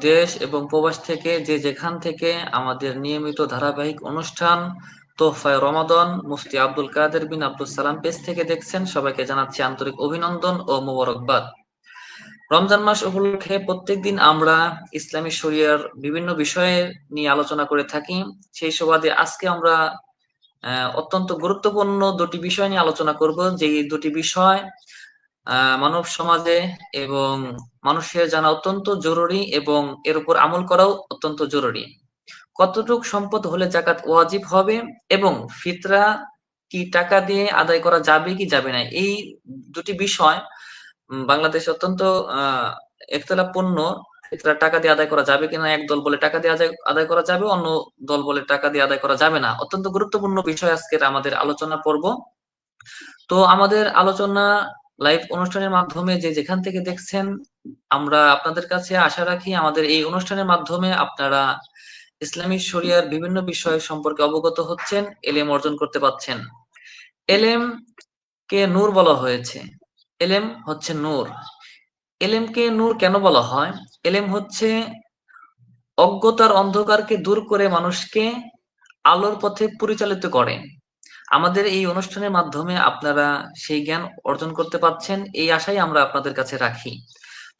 দেশ এবং প্রবাস থেকে যে যেখান থেকে আমাদের নিয়মিত ধারাবাহিক অনুষ্ঠান তোহফায়ে রমাদান মুফতি আব্দুল কাদের বিন আব্দুল সালাম পেজ থেকে দেখছেন, সবাইকে জানাচ্ছি আন্তরিক অভিনন্দন ও মোবারকবাদ। রমজান মাস উপলক্ষে প্রত্যেকদিন আমরা ইসলামী শরিয়ার বিভিন্ন বিষয়ে নিয়ে আলোচনা করে থাকি। সেই সুবাদে আজকে আমরা অত্যন্ত গুরুত্বপূর্ণ দুটি বিষয় নিয়ে আলোচনা করব, যেই দুটি বিষয় মানব সমাজে এবং মানুষের জানা অত্যন্ত জরুরি এবং এর উপর আমল করাও অত্যন্ত জরুরি। কতটুক সম্পদ হলে জাকাত ওয়াজিব হবে এবং ফিতরা কি টাকা দিয়ে আদায় করা যাবে কি যাবে না, এই দুটি বিষয় বাংলাদেশে অত্যন্ত একতলাপূর্ণ। ফিতরা টাকা দিয়ে আদায় করা যাবে কিনা, এক দল বলে টাকা দিয়ে আদায় করা যাবে, অন্য দল বলে টাকা দিয়ে আদায় করা যাবে না। অত্যন্ত গুরুত্বপূর্ণ বিষয় আজকের আমাদের আলোচনা পর্ব। তো আমাদের আলোচনা লাইভ অনুষ্ঠানের মাধ্যমে যে যেখান থেকে দেখছেন, আমরা আপনাদের কাছে আশা রাখি আমাদের এই অনুষ্ঠানের মাধ্যমে আপনারা ইসলামী শরিয়ার বিভিন্ন বিষয় সম্পর্কে অবগত হচ্ছেন, এলেম অর্জন করতে পারছেন। এলেম কে নূর বলা হয়েছে। এলেম হচ্ছে নূর। এলেমকে নূর কেন বলা হয়? এলেম হচ্ছে অজ্ঞতার অন্ধকারকে দূর করে মানুষকে আলোর পথে পরিচালিত করে। আমাদের এই অনুষ্ঠানের মাধ্যমে আপনারা সেই জ্ঞান অর্জন করতে পারছেন, এই আশাই আমরা আপনাদের কাছে রাখি।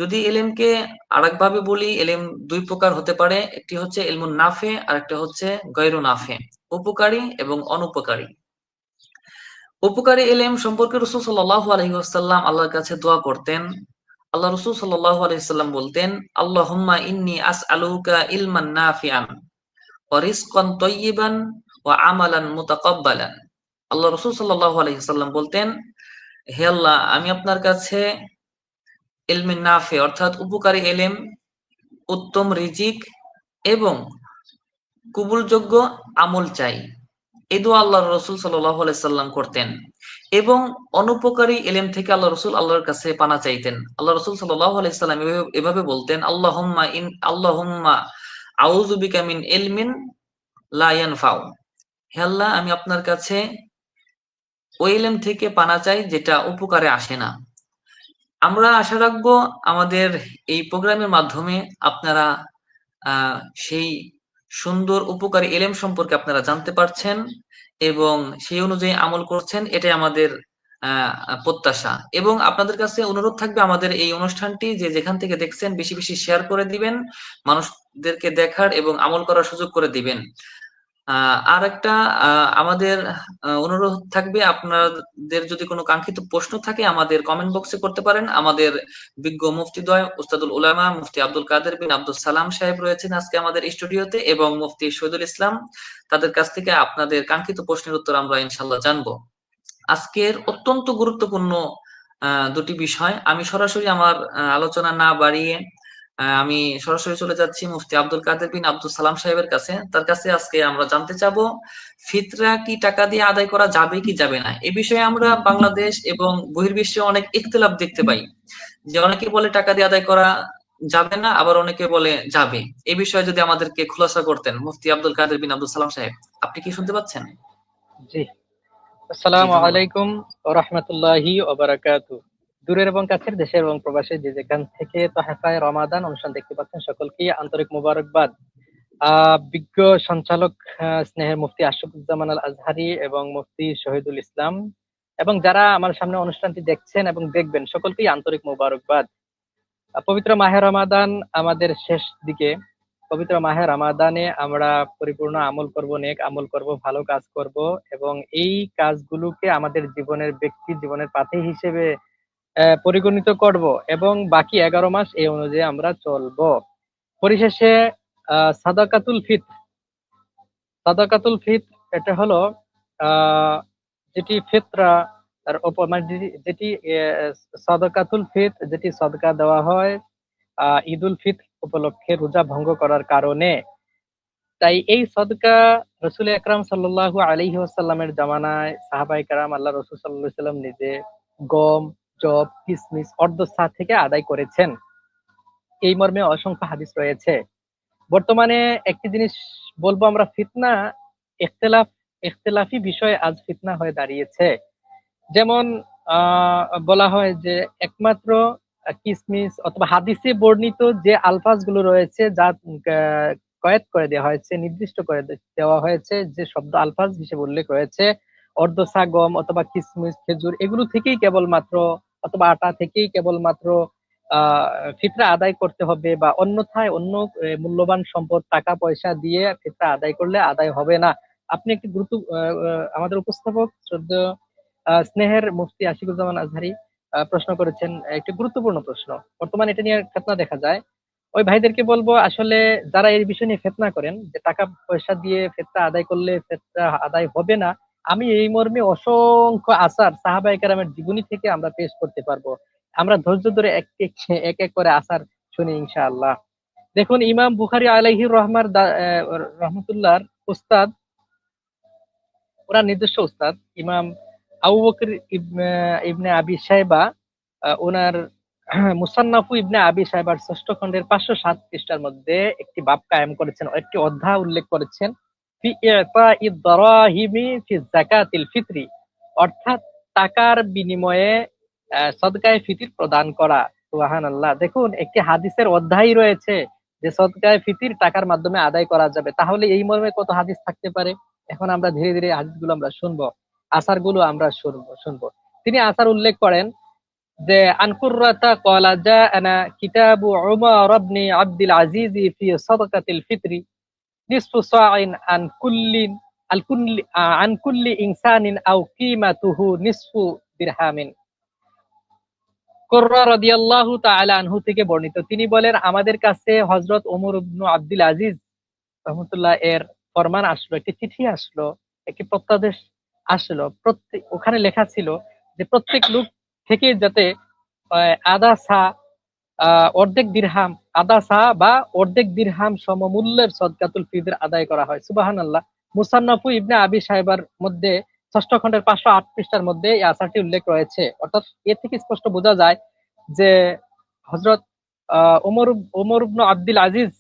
যদি এলেমকে আরেকভাবে বলি, এলেম দুই প্রকার হতে পারে। একটি হচ্ছে ইলমুন নাফে আর একটা হচ্ছে গয়রু নাফে, উপকারী এবং অনুপকারী। উপকারী এলেম সম্পর্কে রাসূল সাল্লাল্লাহু আলাইহি ওয়াসাল্লাম আল্লাহর কাছে দোয়া করতেন। আল্লাহ রাসূল সাল্লাল্লাহু আলাইহি ওয়াসাল্লাম বলতেন, আল্লাহুম্মা ইন্নী আসআলুকা ইলমান নাফিআন ওয়া রিজকান তাইয়িবান ওয়া আমালান মুতাকাব্বালান। আল্লাহ রাসূল সাল্লাল্লাহু আলাইহি ওয়াসাল্লাম বলতেন, হে আল্লাহ, আমি আপনার কাছে ইলমে নাফে অর্থাৎ উপকারী এলেম, উত্তম রিজিক এবং কবুলযোগ্য আমল চাই। এই দোয়া আল্লাহ রসুল সাল্লাল্লাহু আলাইহি সাল্লাম করতেন। এবং অনুপকারী এলেম থেকে আল্লাহ রসুল আল্লাহর কাছে পানা চাইতেন। আল্লাহ রসুল সাল্লাল্লাহু আলাইহি সাল্লাম এভাবে বলতেন, আল্লাহুম্মা আউযু বিকা মিন ইলমিন লা ইয়ানফাউ। হে আল্লাহ, আমি আপনার কাছে ওই ইলম থেকে পানা চাই যেটা উপকারে আসে না। আমরা আশা রাখবো আমাদের এই প্রোগ্রামের মাধ্যমে আপনারা সেই সুন্দর উপকারী এলেম সম্পর্কে আপনারা জানতে পারছেন এবং সেই অনুযায়ী আমল করছেন, এটাই আমাদের প্রত্যাশা। এবং আপনাদের কাছে অনুরোধ থাকবে আমাদের এই অনুষ্ঠানটি যে যেখান থেকে দেখছেন বেশি বেশি শেয়ার করে দিবেন, মানুষদেরকে দেখার এবং আমল করার সুযোগ করে দিবেন। আর একটা আমাদের অনুরোধ থাকবে, আপনাদের যদি কোনো কাঙ্ক্ষিত প্রশ্ন থাকে আমাদের কমেন্ট বক্সে করতে পারেন। আমাদের বিজ্ঞ মুফতিদ্বয় উস্তাদুল উলামা মুফতি আব্দুল কাদের বিন আব্দুল সালাম সাহেব রয়েছেন আজকে আমাদের স্টুডিওতে, এবং মুফতি শহীদুল ইসলাম। তাদের কাছ থেকে আপনাদের কাঙ্ক্ষিত প্রশ্নের উত্তর আমরা ইনশাল্লাহ জানবো। আজকের অত্যন্ত গুরুত্বপূর্ণ দুটি বিষয়। আমি সরাসরি আমার আলোচনা না বাড়িয়ে আমি সরাসরি চলে যাচ্ছি মুফতি আব্দুল কাদের বিন আব্দুল সালাম সাহেবের কাছে। তার কাছে আজকে আমরা জানতে চাবো, ফিতরা কি টাকা দিয়ে আদায় করা যাবে কি যাবে না। এ বিষয়ে আমরা বাংলাদেশ এবং বহির্বিশ্বে অনেক ইখতিলাফ দেখতে পাই, যে অনেকে বলে টাকা দিয়ে আদায় করা যাবে না, আবার অনেকে বলে যাবে। এই বিষয়ে যদি আমাদেরকে খুলাসা করতেন মুফতি আব্দুল কাদের বিন আব্দুল সালাম সাহেব। আপনি কি শুনতে পাচ্ছেন? জি, জি, আসসালামু ধন্যবাদ। আলাইকুম ওয়া রাহমাতুল্লাহি ওয়া বারাকাতুহু। দূরের এবং কাছের, দেশের এবং প্রবাসে যে যেখান থেকে তোহফায়ে রমাদান অনুষ্ঠান দেখতে পাচ্ছেন সকলকে আন্তরিক মোবারকবাদ। বিজ্ঞ সঞ্চালক স্নেহের মুফতি আশরাফুজ্জামান আল আজহারি এবং মুফতি শহীদুল ইসলাম এবং যারা আমার সামনে অনুষ্ঠানটি দেখছেন এবং দেখবেন সকলকেই আন্তরিক মোবারকবাদ। পবিত্র মাহে রমাদান আমাদের শেষ দিকে। পবিত্র মাহে রমাদানে আমরা পরিপূর্ণ আমল করব, নেক আমল করব, ভালো কাজ করব এবং এই কাজগুলোকে আমাদের জীবনের ব্যক্তি জীবনের পাথে হিসেবে পরিগণিত করব এবং বাকি 11 মাস এই অনুযায়ী আমরা চলবো। পরিশেষে সাদাকাতুল ফিত্র, সাদাকাতুল ফিত্র এটা হলো আহ যেটি ফিতরা তার উপর মানে যেটি সাদাকাতুল ফিত্র, যেটি সদকা দেওয়া হয় ঈদুল ফিত্র উপলক্ষে রোজা ভঙ্গ করার কারণে। তাই এই সদকা রসুল আকরাম সাল্লাল্লাহু আলাইহি ওয়াসাল্লামের জামানায় সাহাবায়ে কেরাম আল্লাহ রসুল সাল্লাল্লাহু আলাইহি ওয়াসাল্লাম নিজে গম, জব, কিসমিস অর্ধ থেকে আদায় করেছেন। এই মর্মে অসংখ্য হাদিস রয়েছে। বর্তমানে একটি জিনিস বলবো, আমরা ফিতনা ইখতিলাফ ইখতিলাফি বিষয় আজ ফিতনা হয়ে দাঁড়িয়েছে। যেমন বলা হয় যে একমাত্র কিসমিস অথবা হাদিসে বর্ণিত যে আলফাজগুলো রয়েছে, যা কয়েদ করে দেওয়া হয়েছে, নির্দিষ্ট করে দেওয়া হয়েছে, যে শব্দ আলফাজ হিসেবে উল্লেখ রয়েছে, অর্ধসা, গম অথবা কিসমিস, খেজুর, এগুলো থেকেই কেবলমাত্র অথবা আটা থেকেই কেবলমাত্র আহ ফিতরা আদায় করতে হবে, বা অন্যথায় অন্য মূল্যবান সম্পদ টাকা পয়সা দিয়ে ফিতরা আদায় করলে আদায় হবে না। আপনি একটি আমাদের উপস্থাপক শ্রদ্ধেয় স্নেহের মুফতি আশিকুজ্জামান আজহারি প্রশ্ন করেছেন, একটি গুরুত্বপূর্ণ প্রশ্ন। বর্তমানে এটা নিয়ে ফেতনা দেখা যায়। ওই ভাইদেরকে বলবো, আসলে যারা এই বিষয় নিয়ে ফেতনা করেন যে টাকা পয়সা দিয়ে ফেতরা আদায় করলে ফেতরা আদায় হবে না, আমি এই মর্মে অসংখ্য আসার সাহাবায়ে কেরামের জীবনী থেকে আমরা পেশ করতে পারবো। আমরা ধৈর্য ধরে এক এক করে আসার শুনি ইনশাআল্লাহ। দেখুন, ইমাম বুখারী আলাইহির রহমতুল্লাহর উস্তাদ, ওনার নিজস্ব উস্তাদ ইমাম আবু বকর ইবনে আবি শাইবা, ওনার মুসান্নাফু ইবনে আবি শাইবার ৬ষ্ঠ খণ্ডের ৫০৭ পৃষ্ঠার মধ্যে একটি বাব কায়েম করেছেন, একটি অধ্যায় উল্লেখ করেছেন, ফি ইতাইদ দারাহিমি ফি যাকাতিল ফিতরি, অর্থাৎ টাকার বিনিময়ে সদকায়ে ফিতির প্রদান করা। সুবহানাল্লাহ। দেখুন, একটি হাদিসের অধ্যায় রয়েছে যে সদকায়ে ফিতির টাকার মাধ্যমে আদায় করা যাবে। তাহলে এই মর্মে কত হাদিস থাকতে পারে? এখন আমরা ধীরে ধীরে হাদিসগুলো আমরা শুনবো, আসারগুলো আমরা শুনবো। তিনি আসার উল্লেখ করেন যে আন কুররাতা ক্বালা জাআনা কিতাবু উমর ইবনে আব্দুল আজিজ ফি সাদাকাতিল ফিতরি নিসফু সাইন আন কুল্লি ইনসানিন আও কিমাতুহু নিসফু দিরহামিন। কুররা রাদিয়াল্লাহু তাআলা আনহু থেকে বর্ণিত, তিনি বলেন, আমাদের কাছে হযরত ওমর ইবনে আব্দুল আজিজ রহমতুল্লাহ এর ফরমান আসলো, একটি চিঠি আসলো, একটি প্রত্যাদেশ আসলো। প্রত্যেক ওখানে লেখা ছিল যে প্রত্যেক লোক থেকে যাতে আধা সা অর্ধেক দিরহাম, আধা সা বা অর্ধেক দিরহাম সমমূল্যের সদকাতুল ফিতর আদায় করা হয়। সুবহানাল্লাহ। মুসান্নাফু ইবনে আবি শাইবার মধ্যে ৬ষ্ঠ খণ্ডের ৫০৮ পৃষ্ঠার মধ্যে এই আসারটি উল্লেখ রয়েছে। অর্থাৎ এ থেকে স্পষ্ট বোঝা যায় যে হযরত ওমর ওমর ইবনে আব্দুল আজিজ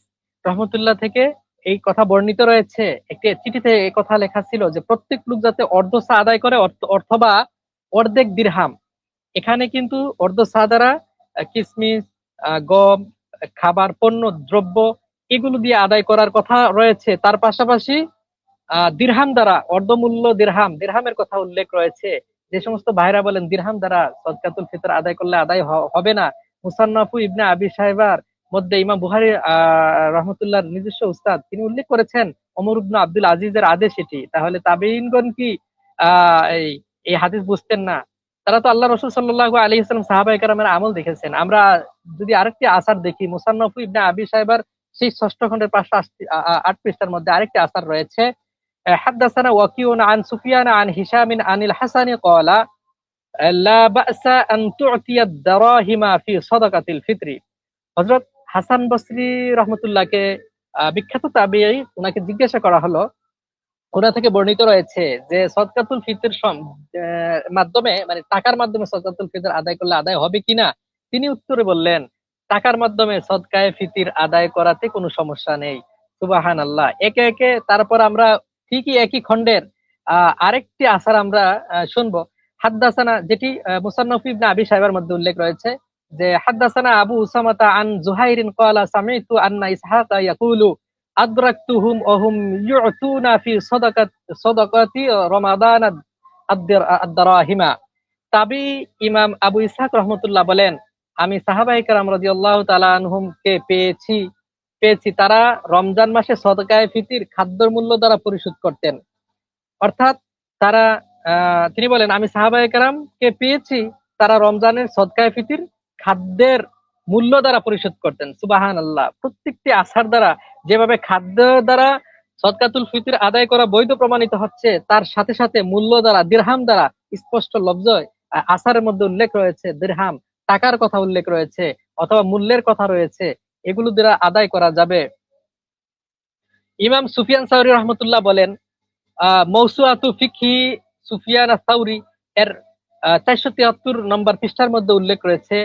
রহমতুল্লাহ থেকে এই কথা বর্ণিত রয়েছে। একটি চিঠিতে এই কথা লেখা ছিল যে প্রত্যেক লোক যাতে অর্ধ সা আদায় করে অথবা অর্ধেক দিরহাম। এখানে কিন্তু অর্ধ সা দ্বারা কিসমিস, গম, খাবার পণ্য দ্রব্য, এগুলো দিয়ে আদায় করার কথা রয়েছে। তার পাশাপাশি দিরহাম দ্বারা, অর্ধমূল্য দিরহামের কথা উল্লেখ রয়েছে। যে সমস্ত ভাইরা বলেন দিরহাম দ্বারা সদকাতুল ফিতর আদায় করলে আদায় হবে না, মুসান্নাফু ইবনে আবি শাইবার মধ্যে ইমাম বুখারী রহমতুল্লাহর নিজস্ব উস্তাদ তিনি উল্লেখ করেছেন ওমর ইবনে আব্দুল আজিজের আদেশ এটি। তাহলে তাবেঈনগণ কি এই এই হাদিস বুঝতেন না? তারা তো আল্লাহ রাসূল সাল্লাল্লাহু আলাইহি ওয়াসাল্লাম সাহাবায়ে কেরামের আমল দেখেছেন। আমরা যদি আরেকটি আসার দেখি, মুসান্নাফু ইবনে আবি শাইবার সেই ৬ষ্ঠ খণ্ডের ৫০৮ পৃষ্ঠার মধ্যে আরেকটি আসার রয়েছে, حدثنا وكيع عن سفيان عن هشام عن الحسن قال لا بأس أن تعطي الدراهم في صدقة الفطر। হযরত হাসান বসরি রহমতুল্লাহকে, বিখ্যাত তাবেঈ, ওনাকে জিজ্ঞাসা করা হলো, ওনা থেকে বর্ণিত রয়েছে যে সদকাতুল ফিতর মাধ্যমে, মানে টাকার মাধ্যমে সদকাতুল ফিতর আদায় করলে আদায় হবে কিনা। তিনি উত্তরে বললেন, টাকার মাধ্যমে সদকায়ে ফিতির আদায় করাতে কোনো সমস্যা নেই। সুবহানাল্লাহ। একে একে তারপর আমরা ঠিকই একই খণ্ডের আরেকটি আসার আমরা শুনবো। হাদ্দাসানা, যেটি মুসান্নাফ ইবনে আবি শাইবার মধ্যে উল্লেখ রয়েছে, যে হাদ্দাসানা আবু উসামাতা আন জুহাইরিন ক্বালা সামি'তু আন্না ইসহাকা ইয়াকুলু আদরাকতুহুম ওহুম ইউতুনা ফি সাদাকাতি রমাদান আদ-দারাহিমা। তাবি ইমাম আবু ইসহাক রহমতুল্লাহ বলেন, আমি সাহাবায়ে কেরাম রাদিয়াল্লাহু তাআলা আনহুম কে পেয়েছি তারা রমজান মাসে সদকায়ে ফিতির খাদ্যের মূল্য দ্বারা পরিশোধ করতেন। অর্থাৎ তারা তিনি বলেন, আমি সাহাবায়ে কেরামকে পেয়েছি তারা রমজানের সদকায়ে ফিতির খাদ্যের মূল্য দ্বারা পরিশোধ করতেন। সুবহানাল্লাহ। প্রত্যেকটি আসার দ্বারা যেভাবে খাদ্য দ্বারা সদকাতুল ফিতর আদায় করা বৈধ প্রমাণিত হচ্ছে, তার সাথে সাথে মূল্য দ্বারা, দিরহাম দ্বারা, স্পষ্ট লফজ আসারের মধ্যে উল্লেখ রয়েছে, দিরহাম টাকার কথা উল্লেখ রয়েছে অথবা মূল্যের কথা রয়েছে, এগুলো দ্বারা আদায় করা যাবে। ইমাম সুফিয়ান সাউরি রহমতুল্লাহ বলেন, মৌসুআতু ফিকহি সুফিয়ান আস-সাউরি এর ৪৭৩ নম্বর পৃষ্ঠার মধ্যে উল্লেখ রয়েছে,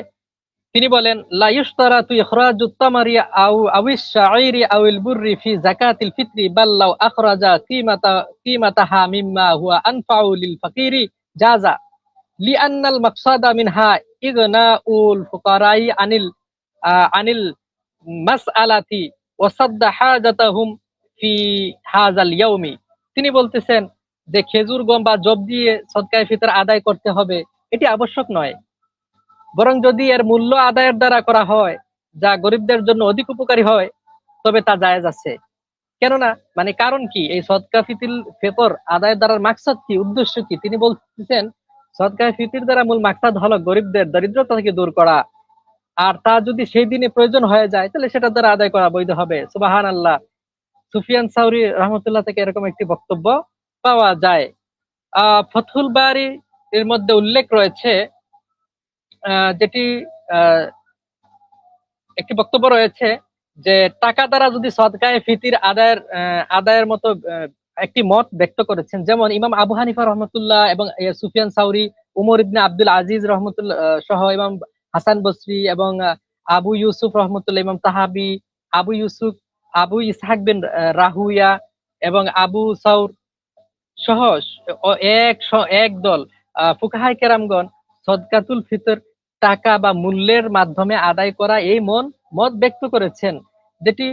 তিনি বলেন, লা ইশতারাতু ইখরাজুত তামারি আউইশ শাঈরি আউল বুররি ফি যাকাতিল ফিতরি বাল লাউ আখরাজা কিমাতাহা মিম্মা হুয়া আনফাউ লিল ফাকিরি জাযা। লিআন্নাল মাকসাদা মিনহা ইগনাউল ফুকারাই আনিল মাসআলাতি ওয়া সাদ্দা হাজাতাহুম ফি হাযাল ইয়াউমি। তিনি বলতেছেন যে খেজুর গম বা জব দিয়ে সদকায়ে ফিতর আদায় করতে হবে, এটি আবশ্যক নয়। বরং যদি এর মূল্য আদায়ের দ্বারা করা হয় যা গরিবদের জন্য অধিক উপকারী হয়, তবে তা জায়েজ আছে। কেননা মানে কারণ কি, এই সদকা ফিতর আদায়ের দ্বারা মাকসাদ কি, উদ্দেশ্য কি? তিনি বলতেছেন সদকা ফিতর দ্বারা মূল মাকসাদ হলো গরিবদের দরিদ্রতা থেকে দূর করা, আর তা যদি সেই দিনে প্রয়োজন হয়ে যায় তাহলে সেটার দ্বারা আদায় করা বৈধ হবে। সুবহানাল্লাহ। সুফিয়ান সাউরি রহমতুল্লাহ থেকে এরকম একটি বক্তব্য পাওয়া যায়। ফথুল বারি এর মধ্যে উল্লেখ রয়েছে, যেটি একটি বক্তব্য রয়েছে যে টাকা দ্বারা যদি সদকায়ে ফিতির আদায়ের মতো একটি মত ব্যক্ত করেছেন, যেমন ইমাম আবু হানিফা রহমতুল্লাহ এবং সুফিয়ান সাউরি, উমর ইবনে আব্দুল আজিজ রহমতুল্লাহ সহ ইমাম হাসান বসরি এবং আবু ইউসুফ রহমতুল্লাহ, ইমাম তাহাবি, আবু ইউসুফ, আবু ইসহাক বিন রাহুইয়া এবং আবু সাউর সহ এক দল ফুকাহায়ে কেরামগণ সদকাতুল ফিতর টাকা বা মূল্যের মাধ্যমে আদায় করা এই মত ব্যক্ত করেছেন, যেটি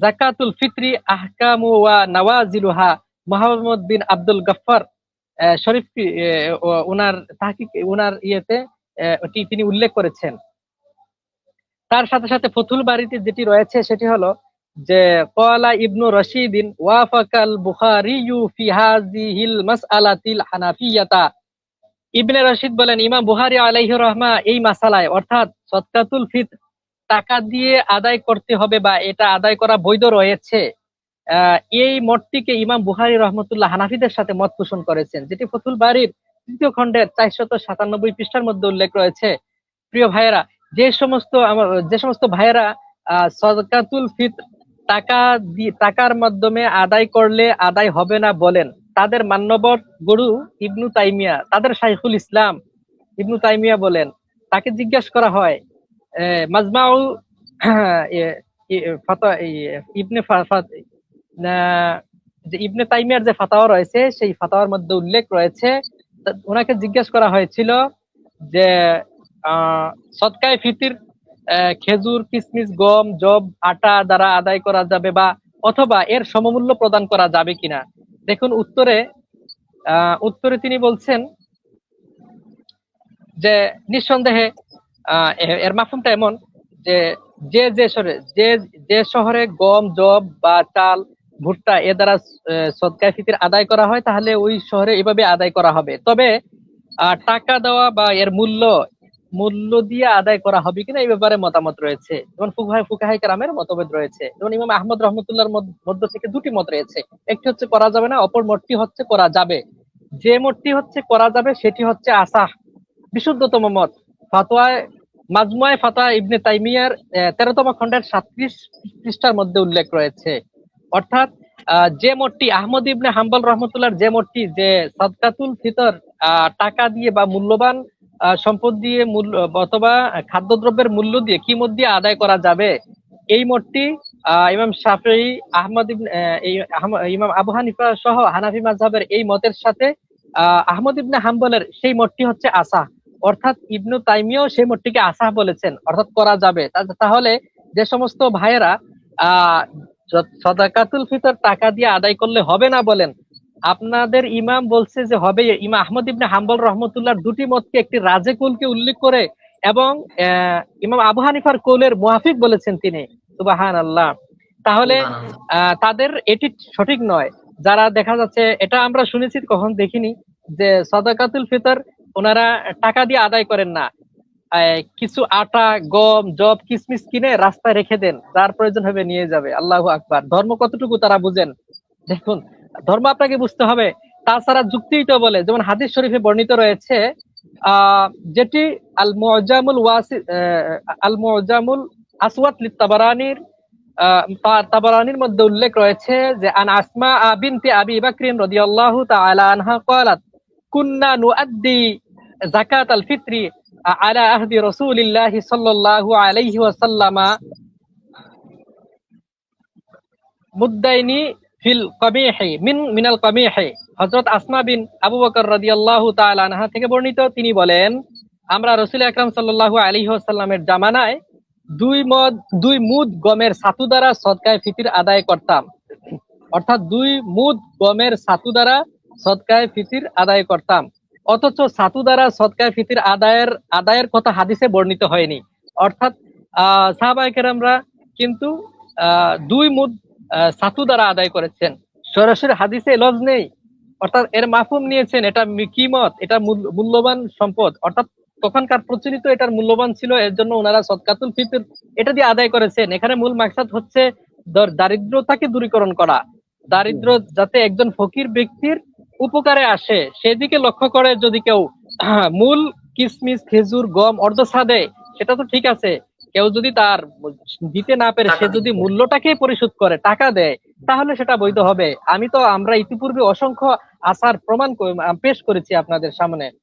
জাকাতুল ফিতরি আহকামু ওয়া নওয়াজিলুহা মুহাম্মদ বিন আব্দুল গফফার শরীফ উনার তাহকিক উনার ইয়েতে তিনি উল্লেখ করেছেন। তার সাথে সাথে ফতুল বাড়িতে যেটি রয়েছে সেটি হলো যে ক্বালা ইবনু রাশিদিন ওয়াফাকাল বুখারীয়ু ফি হাযিহিল মাসআলাতিল হানাফিয়াতা। ইবনে রশিদ বলেন ইমাম বুখারী আলাইহির রাহমা এই মাসালায়, অর্থাৎ সদকাতুল ফিতর টাকা দিয়ে আদায় করতে হবে বা এটা আদায় করা বৈধ রয়েছে, এই মতটিকে ইমাম বুখারী রহমতুল্লাহ হানাফিদের সাথে মত পোষণ করেছেন, যেটি ফতুল বারীর ৩য় খণ্ডের ৪৯৭ পৃষ্ঠার মধ্যে উল্লেখ রয়েছে। প্রিয় ভাইয়েরা, যে সমস্ত ভাইয়েরা সদকাতুল ফিতর টাকার মাধ্যমে আদায় করলে আদায় হবে না বলেন, তাদের মান্যবর গুরু ইবনু তাইমিয়া, তাদের শাইখুল ইসলাম ইবনু তাইমিয়া বলেন, তাকে জিজ্ঞাসা করা হয় মাজমাউ ইবনে তাইমিয়ার যে ফাতাওয়া রয়েছে সেই ফাতাওয়ার মধ্যে উল্লেখ রয়েছে, ওনাকে জিজ্ঞাসা করা হয়েছিল যে সদকায়ে ফিতর খেজুর, কিসমিস, গম, জব, আটা দ্বারা আদায় করা যাবে বা অথবা এর সমমূল্য প্রদান করা যাবে কিনা। দেখুন উত্তরে তিনি বলছেন যে নিঃসন্দেহে এর মাফহুমটা এমন যে যে শহরে গম, জব বা চাল, ভুট্টা এ দ্বারা সদকায়ে ফিতর আদায় করা হয় তাহলে ওই শহরে এভাবে আদায় করা হবে। তবে টাকা দেওয়া বা এর মূল্য দিয়ে আদায় করা হবে কিনা এই ব্যাপারে মতামত রয়েছে, যেমন ফুকাহায়ে কেরামের মতভেদ রয়েছে। যেমন ইমাম আহমদ রহমতুল্লাহর মধ্য থেকে দুটি মত রয়েছে, একটি হচ্ছে করা যাবে না, অপর মতটি হচ্ছে করা যাবে। যে মতটি হচ্ছে করা যাবে সেটি হচ্ছে আসাহ, বিশুদ্ধতম মত। মাজমুয়ে ফাতোয়া ইবনে তাইমিয়ার 13তম খণ্ডের 37 পৃষ্ঠার মধ্যে উল্লেখ রয়েছে। অর্থাৎ যে মতটি আহমদ ইবনে হাম্বল রহমতুল্লাহর যে মতটি যে সাদকাতুল ফিতর টাকা দিয়ে বা মূল্যবান সম্পদ দিয়ে অথবা খাদ্যদ্রব্যের মূল্য দিয়ে কিমত দিয়ে আদায় করা যাবে, এই মতটি ইমাম শাফিঈ, ইমাম আবু হানিফা সহ হানাফি মাযহাবের এই মতের সাথে আহমদ ইবনে হাম্বলের সেই মতটি হচ্ছে আসাহ, অর্থাৎ ইবনু তাইমিয়াও সেই মতটিকে আসাহ বলেছেন, অর্থাৎ করা যাবে। তাহলে যে সমস্ত ভাইয়েরা সাদাকাতুল ফিতর টাকা দিয়ে আদায় করলে হবে না বলেন, আপনাদের ইমাম বলছে যে হবে। ইমাম আহমদ ইবনে হাম্বল রহমতুল্লাহর দুটি মতকে একটি রাজে কুলকে উল্লেখ করে এবং ইমাম আবু হানিফার কৌলের মুয়াফিক বলেছেন তিনি। সুবহানাল্লাহ। তাহলে তাদের এটি সঠিক নয়। যারা দেখা যাচ্ছে, এটা আমরা শুনেছি, কখন দেখিনি, যে সাদাকাতুল ফিতর ওনারা টাকা দিয়ে আদায় করেন না, কিছু আটা, গম, জব, কিসমিস কিনে রাস্তায় রেখে দেন, যার প্রয়োজন হবে নিয়ে যাবে। আল্লাহু আকবার। ধর্ম কতটুকু তারা বুঝেন দেখুন। ধর্ম আপনাকে বুঝতে হবে। তাছাড়া যুক্তিই তো বলে, যেমন হাদিস শরীফে বর্ণিত রয়েছে, যেটি আল মুজামুল আসওয়াদ লিত-তাবারানির তাবারানির মধ্যে উল্লেখ রয়েছে যে আন আসমা বিনতি আবি বকর রাদিয়াল্লাহু তাআলা আনহা ক্বালাত কুন্না নুআদ্দি যাকাতাল ফিতরি আলা আহদি রাসূলিল্লাহি সাল্লাল্লাহু আলাইহি ওয়াসাল্লামা মুদ্দাইনি ফিল কামিহি মিনাল কামিহি হযরত আসমা বিন আবু বকর রাদিয়াল্লাহু তাআলা আনহা থেকে বর্ণিত, তিনি বলেন, আমরা রাসূল আকরাম সাল্লাল্লাহু আলাইহি ওয়াসাল্লামের জামানায় দুই মুদ গমের ছাতু দ্বারা সদকায়ে ফিতর আদায় করতাম। অর্থাৎ 2 মুদ গমের ছাতু দ্বারা সদকায়ে ফিতর আদায় করতাম। অথচ ছাতু দ্বারা সদকায়ে ফিতর আদায়ের কথা হাদিসে বর্ণিত হয়নি। অর্থাৎ সাহাবায়ে কেরামরা কিন্তু 2 মুদ ছাতু দ্বারা আদায় করেছেন, সরাসরি হাদিসে লফজ নেই। অর্থাৎ এর মাফহুম নিয়েছেন, এটা কিমত, এটা মূল্যবান সম্পদ, অর্থাৎ তখনকার প্রচলিত এটার মূল্যবান ছিল, এর জন্য ওনারা সদকাতুল ফিতর এটা দিয়ে আদায় করেছেন। এখানে মূল মাকসাদ হচ্ছে দারিদ্রতাকে দূরীকরণ করা, দারিদ্র যাতে একজন ফকির ব্যক্তির উপকারে আসে সেদিকে লক্ষ্য করে যদি কেউ মূল কিসমিস খেজুর গম অর্ধসা দেয় সেটা তো ঠিক আছে, কেউ যদি তার দিতে না পেরে সে যদি মূল্যটাকে পরিশোধ করে টাকা দেয় তাহলে সেটা বৈধ হবে। আমরা ইতিপূর্বে অসংখ্য আসার প্রমাণ পেশ করেছি আপনাদের সামনে।